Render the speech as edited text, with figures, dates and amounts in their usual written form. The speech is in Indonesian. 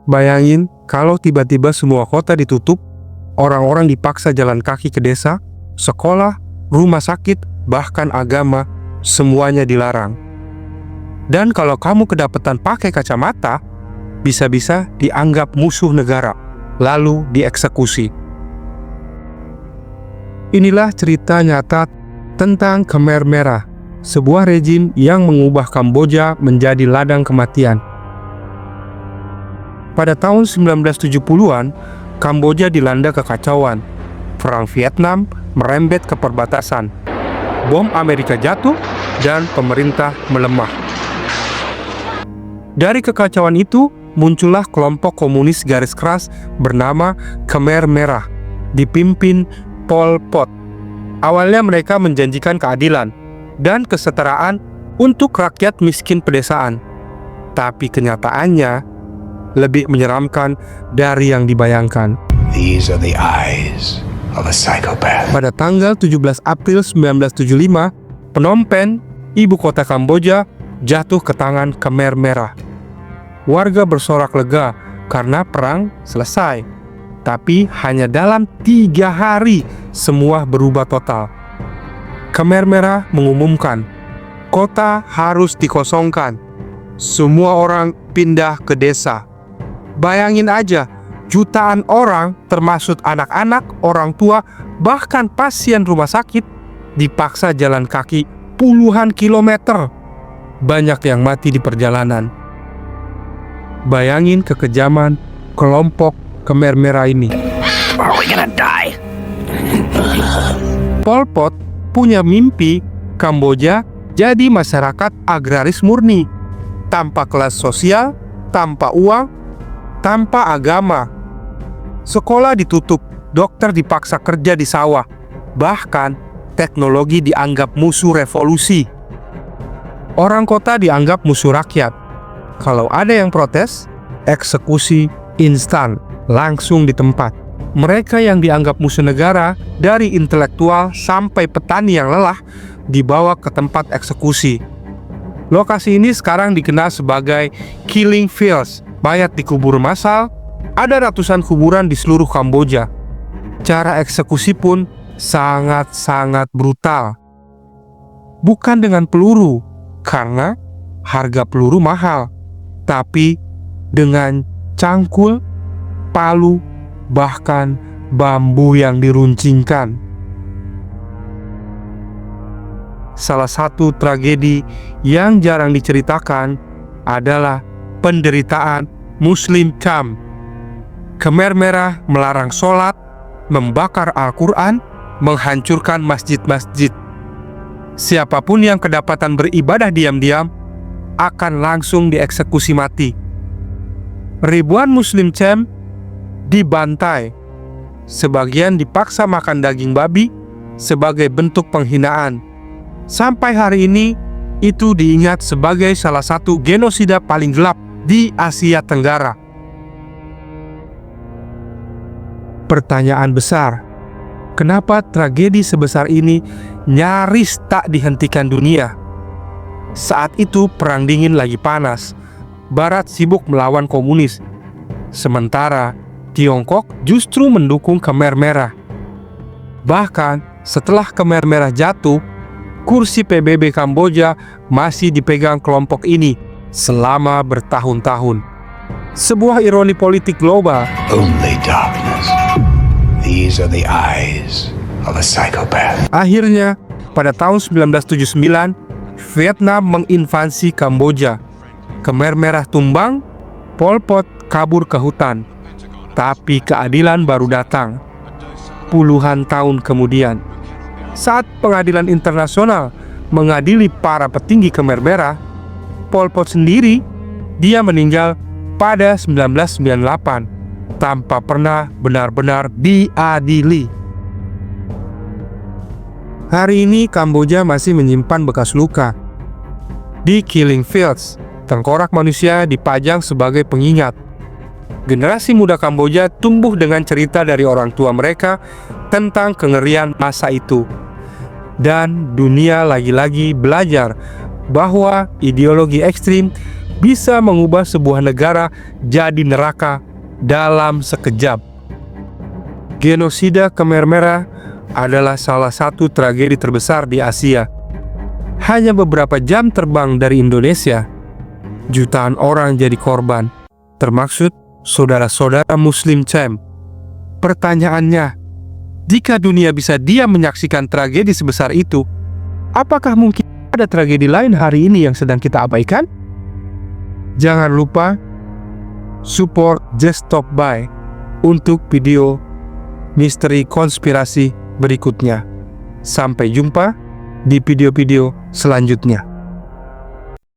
Bayangin kalau tiba-tiba semua kota ditutup, orang-orang dipaksa jalan kaki ke desa, sekolah, rumah sakit, bahkan agama, semuanya dilarang. Dan kalau kamu kedapatan pakai kacamata, bisa-bisa dianggap musuh negara, lalu dieksekusi. Inilah cerita nyata tentang Khmer Merah, sebuah rejim yang mengubah Kamboja menjadi ladang kematian. Pada tahun 1970-an, Kamboja dilanda kekacauan. Perang Vietnam merembet ke perbatasan. Bom Amerika jatuh dan pemerintah melemah. Dari kekacauan itu, muncullah kelompok komunis garis keras bernama Khmer Merah, dipimpin Pol Pot. Awalnya mereka menjanjikan keadilan dan kesetaraan untuk rakyat miskin pedesaan. Tapi kenyataannya lebih menyeramkan dari yang dibayangkan. These are the eyes of a psychopath. Pada tanggal 17 April 1975, Phnom Penh, ibu kota Kamboja, jatuh ke tangan Khmer Merah. Warga bersorak lega karena perang selesai. Tapi hanya dalam 3 hari semua berubah total. Khmer Merah mengumumkan, kota harus dikosongkan. Semua orang pindah ke desa. Bayangin aja, jutaan orang termasuk anak-anak, orang tua, bahkan pasien rumah sakit dipaksa jalan kaki puluhan kilometer. Banyak yang mati di perjalanan. Bayangin kekejaman kelompok Khmer Merah ini. Are we gonna die? Pol Pot punya mimpi Kamboja jadi masyarakat agraris murni, tanpa kelas sosial, tanpa uang, tanpa agama. Sekolah ditutup, dokter dipaksa kerja di sawah, bahkan teknologi dianggap musuh revolusi. Orang kota dianggap musuh rakyat. Kalau ada yang protes, eksekusi instan, langsung di tempat. Mereka yang dianggap musuh negara, dari intelektual sampai petani yang lelah, dibawa ke tempat eksekusi. Lokasi ini sekarang dikenal sebagai Killing Fields. Mayat dikubur massal, ada ratusan kuburan di seluruh Kamboja. Cara eksekusi pun sangat-sangat brutal. Bukan dengan peluru, karena harga peluru mahal, tapi dengan cangkul, palu, bahkan bambu yang diruncingkan. Salah satu tragedi yang jarang diceritakan adalah penderitaan Muslim Camp. Khmer Merah melarang sholat, membakar Al-Quran, menghancurkan masjid-masjid. Siapapun yang kedapatan beribadah diam-diam akan langsung dieksekusi mati. Ribuan Muslim Camp dibantai. Sebagian dipaksa makan daging babi sebagai bentuk penghinaan. Sampai hari ini, itu diingat sebagai salah satu genosida paling gelap di Asia Tenggara. Pertanyaan besar, kenapa tragedi sebesar ini nyaris tak dihentikan dunia? Saat itu perang dingin lagi panas. Barat sibuk melawan komunis. Sementara Tiongkok justru mendukung Khmer Merah. Bahkan setelah Khmer Merah jatuh, kursi PBB Kamboja masih dipegang kelompok ini selama bertahun-tahun. Sebuah ironi politik global. Only darkness. These are the eyes of a psychopath. Akhirnya, pada tahun 1979, Vietnam menginvasi Kamboja. Khmer Merah tumbang, Pol Pot kabur ke hutan. Tapi keadilan baru datang puluhan tahun kemudian. Saat pengadilan internasional mengadili para petinggi Khmer Merah, Pol Pot sendiri, dia meninggal pada 1998 tanpa pernah benar-benar diadili. Hari ini Kamboja masih menyimpan bekas luka. Di Killing Fields, tengkorak manusia dipajang sebagai pengingat. Generasi muda Kamboja tumbuh dengan cerita dari orang tua mereka tentang kengerian masa itu. Dan dunia lagi-lagi belajar bahwa ideologi ekstrim bisa mengubah sebuah negara jadi neraka dalam sekejap. Genosida Khmer Merah adalah salah satu tragedi terbesar di Asia. Hanya beberapa jam terbang dari Indonesia, jutaan orang jadi korban, termasuk saudara-saudara Muslim Cem. Pertanyaannya, jika dunia bisa diam menyaksikan tragedi sebesar itu, apakah mungkin ada tragedi lain hari ini yang sedang kita abaikan? Jangan lupa support Just Stop By untuk video misteri konspirasi berikutnya. Sampai jumpa di video-video selanjutnya.